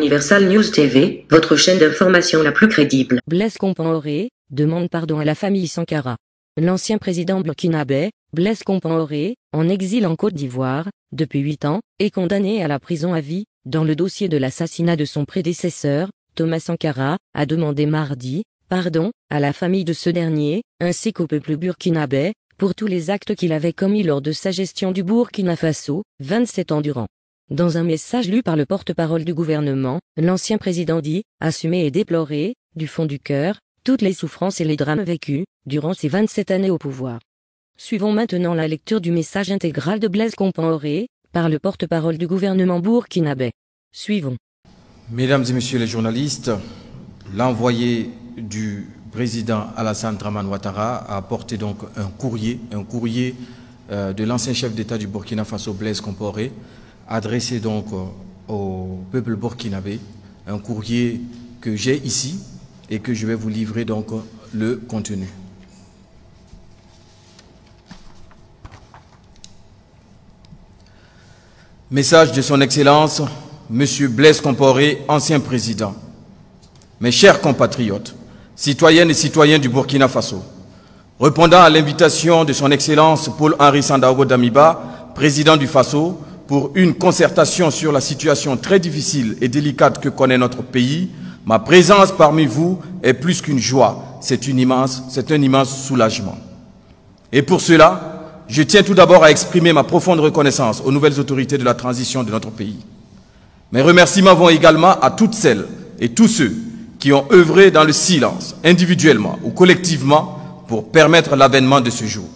Universal News TV, votre chaîne d'information la plus crédible. Blaise Compaoré demande pardon à la famille Sankara. L'ancien président burkinabé, Blaise Compaoré, en exil en Côte d'Ivoire, depuis 8 ans, est condamné à la prison à vie, dans le dossier de l'assassinat de son prédécesseur, Thomas Sankara, a demandé mardi, pardon, à la famille de ce dernier, ainsi qu'au peuple burkinabé, pour tous les actes qu'il avait commis lors de sa gestion du Burkina Faso, 27 ans durant. Dans un message lu par le porte-parole du gouvernement, l'ancien président dit « Assumer et déplorer, du fond du cœur, toutes les souffrances et les drames vécus, durant ces 27 années au pouvoir ». Suivons maintenant la lecture du message intégral de Blaise Compaoré, par le porte-parole du gouvernement burkinabé. Suivons. Mesdames et messieurs les journalistes, l'envoyé du président Alassane Dramane Ouattara a apporté donc un courrier de l'ancien chef d'État du Burkina Faso, Blaise Compaoré, adressé donc au peuple burkinabé, un courrier que j'ai ici et que je vais vous livrer donc le contenu. Message de son Excellence, Monsieur Blaise Compaoré, ancien président. Mes chers compatriotes, citoyennes et citoyens du Burkina Faso, répondant à l'invitation de son Excellence Paul-Henri Sandaogo Damiba, président du Faso, pour une concertation sur la situation très difficile et délicate que connaît notre pays, ma présence parmi vous est plus qu'une joie, c'est un immense soulagement. Et pour cela, je tiens tout d'abord à exprimer ma profonde reconnaissance aux nouvelles autorités de la transition de notre pays. Mes remerciements vont également à toutes celles et tous ceux qui ont œuvré dans le silence, individuellement ou collectivement, pour permettre l'avènement de ce jour.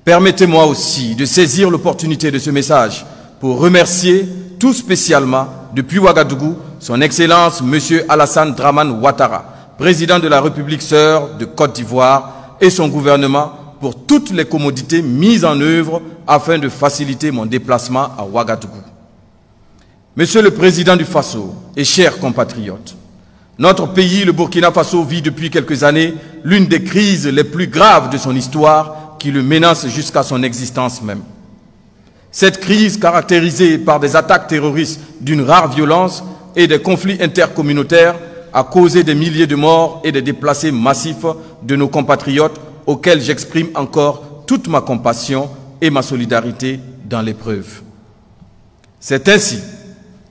Permettez-moi aussi de saisir l'opportunité de ce message pour remercier tout spécialement, depuis Ouagadougou, son Excellence M. Alassane Dramane Ouattara, président de la République sœur de Côte d'Ivoire, et son gouvernement pour toutes les commodités mises en œuvre afin de faciliter mon déplacement à Ouagadougou. Monsieur le Président du Faso et chers compatriotes, notre pays, le Burkina Faso, vit depuis quelques années l'une des crises les plus graves de son histoire qui le menace jusqu'à son existence même. Cette crise, caractérisée par des attaques terroristes d'une rare violence et des conflits intercommunautaires, a causé des milliers de morts et des déplacés massifs de nos compatriotes auxquels j'exprime encore toute ma compassion et ma solidarité dans l'épreuve. C'est ainsi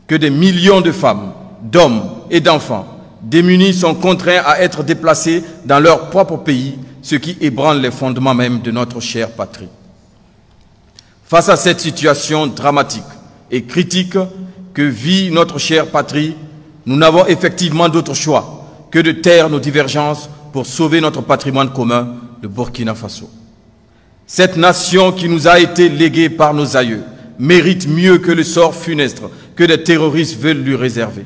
que des millions de femmes, d'hommes et d'enfants démunis sont contraints à être déplacés dans leur propre pays, ce qui ébranle les fondements même de notre chère patrie. Face à cette situation dramatique et critique que vit notre chère patrie, nous n'avons effectivement d'autre choix que de taire nos divergences pour sauver notre patrimoine commun, le Burkina Faso. Cette nation qui nous a été léguée par nos aïeux mérite mieux que le sort funeste que des terroristes veulent lui réserver.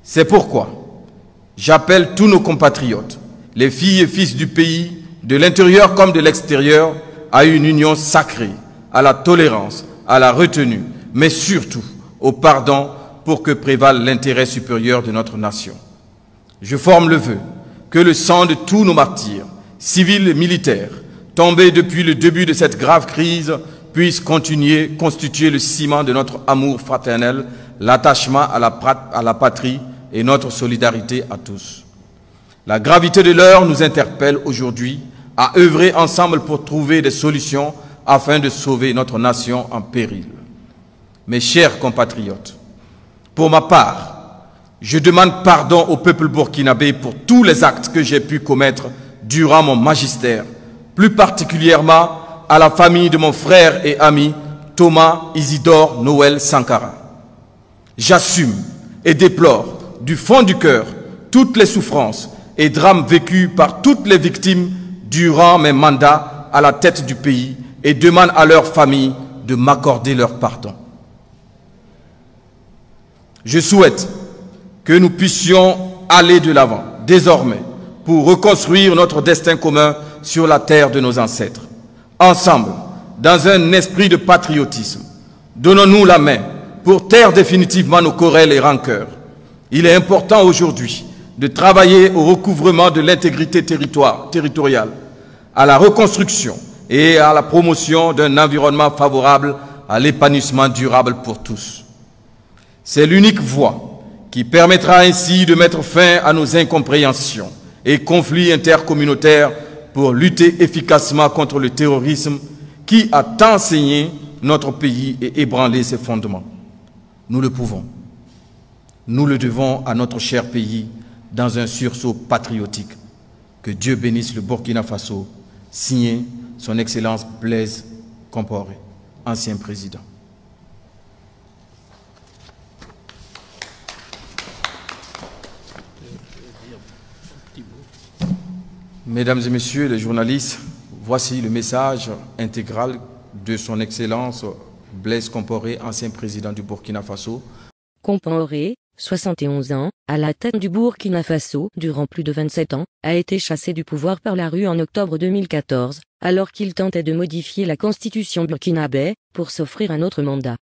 C'est pourquoi j'appelle tous nos compatriotes, les filles et fils du pays, de l'intérieur comme de l'extérieur, à une union sacrée, à la tolérance, à la retenue, mais surtout au pardon pour que prévale l'intérêt supérieur de notre nation. Je forme le vœu que le sang de tous nos martyrs, civils et militaires, tombés depuis le début de cette grave crise, puisse constituer le ciment de notre amour fraternel, l'attachement à la patrie et notre solidarité à tous. La gravité de l'heure nous interpelle aujourd'hui à œuvrer ensemble pour trouver des solutions afin de sauver notre nation en péril. Mes chers compatriotes, pour ma part, je demande pardon au peuple burkinabé pour tous les actes que j'ai pu commettre durant mon magistère, plus particulièrement à la famille de mon frère et ami Thomas Isidore Noël Sankara. J'assume et déplore du fond du cœur toutes les souffrances et drames vécus par toutes les victimes durant mes mandats à la tête du pays et demande à leurs familles de m'accorder leur pardon. Je souhaite que nous puissions aller de l'avant, désormais, pour reconstruire notre destin commun sur la terre de nos ancêtres. Ensemble, dans un esprit de patriotisme, donnons-nous la main pour taire définitivement nos querelles et rancœurs. Il est important aujourd'hui de travailler au recouvrement de l'intégrité territoriale, à la reconstruction et à la promotion d'un environnement favorable à l'épanouissement durable pour tous. C'est l'unique voie qui permettra ainsi de mettre fin à nos incompréhensions et conflits intercommunautaires pour lutter efficacement contre le terrorisme qui a tant saigné notre pays et ébranlé ses fondements. Nous le pouvons. Nous le devons à notre cher pays dans un sursaut patriotique. Que Dieu bénisse le Burkina Faso, signé Son Excellence Blaise Compaoré, ancien président. Mesdames et messieurs les journalistes, voici le message intégral de Son Excellence Blaise Compaoré, ancien président du Burkina Faso. Compaoré, 71 ans, à la tête du Burkina Faso durant plus de 27 ans, a été chassé du pouvoir par la rue en octobre 2014, alors qu'il tentait de modifier la constitution burkinabé pour s'offrir un autre mandat.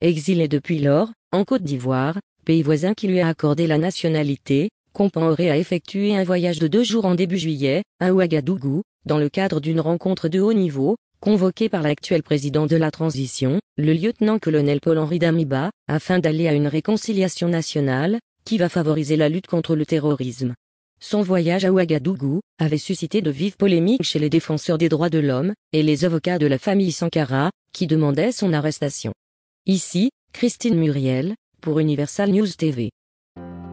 Exilé depuis lors, en Côte d'Ivoire, pays voisin qui lui a accordé la nationalité, Compaoré a effectué un voyage de 2 jours en début juillet, à Ouagadougou, dans le cadre d'une rencontre de haut niveau, convoqué par l'actuel président de la transition, le lieutenant-colonel Paul-Henri Damiba, afin d'aller à une réconciliation nationale, qui va favoriser la lutte contre le terrorisme. Son voyage à Ouagadougou avait suscité de vives polémiques chez les défenseurs des droits de l'homme, et les avocats de la famille Sankara, qui demandaient son arrestation. Ici, Christine Muriel, pour Universal News TV.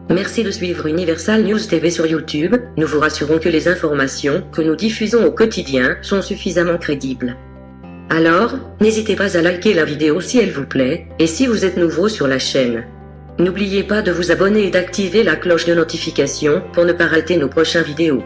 Merci de suivre Universal News TV sur YouTube. Nous vous rassurons que les informations que nous diffusons au quotidien sont suffisamment crédibles. Alors, n'hésitez pas à liker la vidéo si elle vous plaît, et si vous êtes nouveau sur la chaîne. N'oubliez pas de vous abonner et d'activer la cloche de notification pour ne pas rater nos prochaines vidéos.